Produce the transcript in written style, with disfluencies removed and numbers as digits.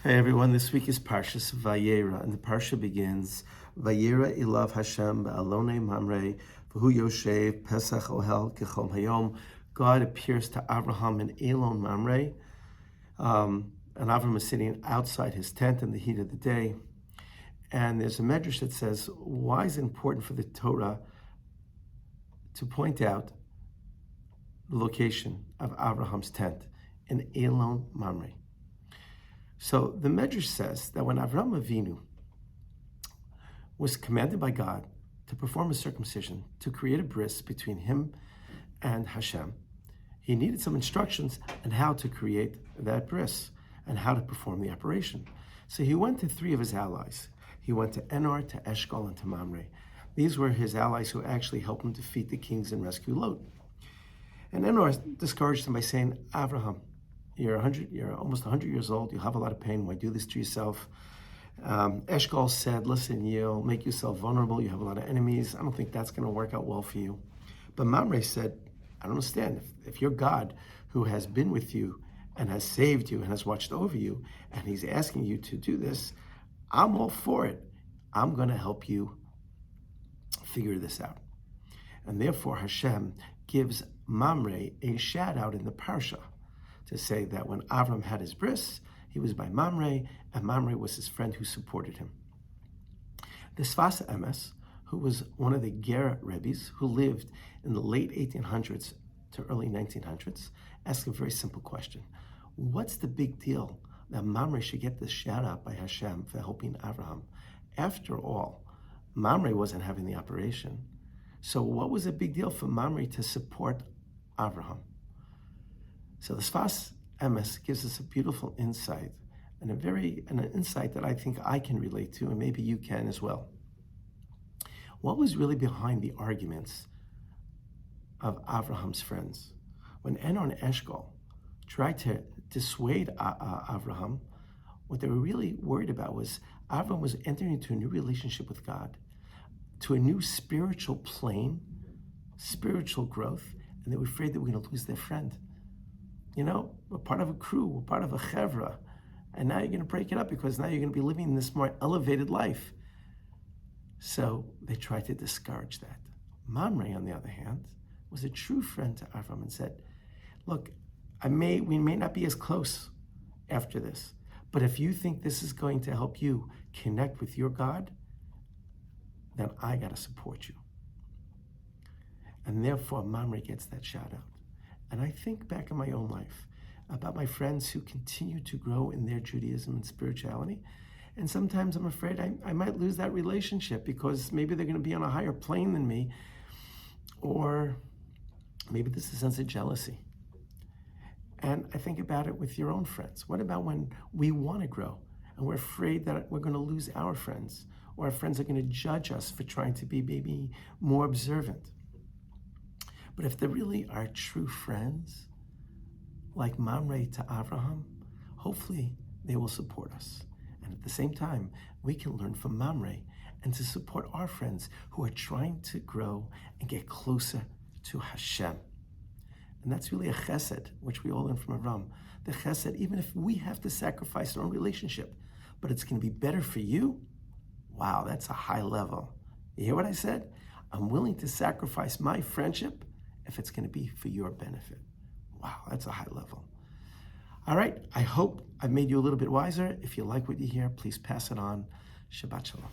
Hey everyone, this week is Parshas Vayerah, and the Parsha begins, Vayerah ilav Hashem ba'alonei mamre, v'hu yoshev pesach ohel kechom hayom. God appears to Abraham in Elon Mamre, and Abraham is sitting outside his tent in the heat of the day. And there's a medrash that says, why is it important for the Torah to point out the location of Abraham's tent in Elon Mamre? So the Medrash says that when Avram Avinu was commanded by God to perform a circumcision, to create a bris between him and Hashem, he needed some instructions on how to create that bris and how to perform the operation. So he went to three of his allies. He went to Enor, to Eshkol, and to Mamre. These were his allies who actually helped him defeat the kings and rescue Lot. And Enor discouraged him by saying, Abraham, you're almost 100 years old. You have a lot of pain. Why do this to yourself? Eshkol said, listen, you'll make yourself vulnerable. You have a lot of enemies. I don't think that's going to work out well for you. But Mamre said, I don't understand. If your God, who has been with you and has saved you and has watched over you, and he's asking you to do this, I'm all for it. I'm going to help you figure this out. And therefore, Hashem gives Mamre a shout out in the Parsha, to say that when Avram had his bris, he was by Mamre, and Mamre was his friend who supported him. The Sfas Emes, who was one of the Ger Rebbes, who lived in the late 1800s to early 1900s, asked a very simple question. What's the big deal that Mamre should get this shout out by Hashem for helping Avraham? After all, Mamre wasn't having the operation. So what was the big deal for Mamre to support Avraham? So the Sfas Emes gives us a beautiful insight, and an insight that I think I can relate to, and maybe you can as well. What was really behind the arguments of Avraham's friends? When Enor and Eshkol tried to dissuade Avraham, what they were really worried about was Avraham was entering into a new relationship with God, to a new spiritual plane, spiritual growth, and they were afraid that we're going to lose their friend. You know, we're part of a crew, we're part of a chevra, and now you're going to break it up because now you're going to be living this more elevated life. So they tried to discourage that. Mamre, on the other hand, was a true friend to Avram and said, look, we may not be as close after this, but if you think this is going to help you connect with your God, then I got to support you. And therefore, Mamre gets that shout out. And I think back in my own life about my friends who continue to grow in their Judaism and spirituality. And sometimes I'm afraid I might lose that relationship because maybe they're going to be on a higher plane than me, or maybe there's a sense of jealousy. And I think about it with your own friends. What about when we want to grow and we're afraid that we're going to lose our friends, or our friends are going to judge us for trying to be maybe more observant? But if they really are true friends, like Mamre to Avraham, hopefully they will support us. And at the same time, we can learn from Mamre and to support our friends who are trying to grow and get closer to Hashem. And that's really a chesed, which we all learn from Avram. The chesed, even if we have to sacrifice our own relationship, but it's going to be better for you, wow, that's a high level. You hear what I said? I'm willing to sacrifice my friendship if it's going to be for your benefit. Wow, that's a high level. All right, I hope I've made you a little bit wiser. If you like what you hear, please pass it on. Shabbat Shalom.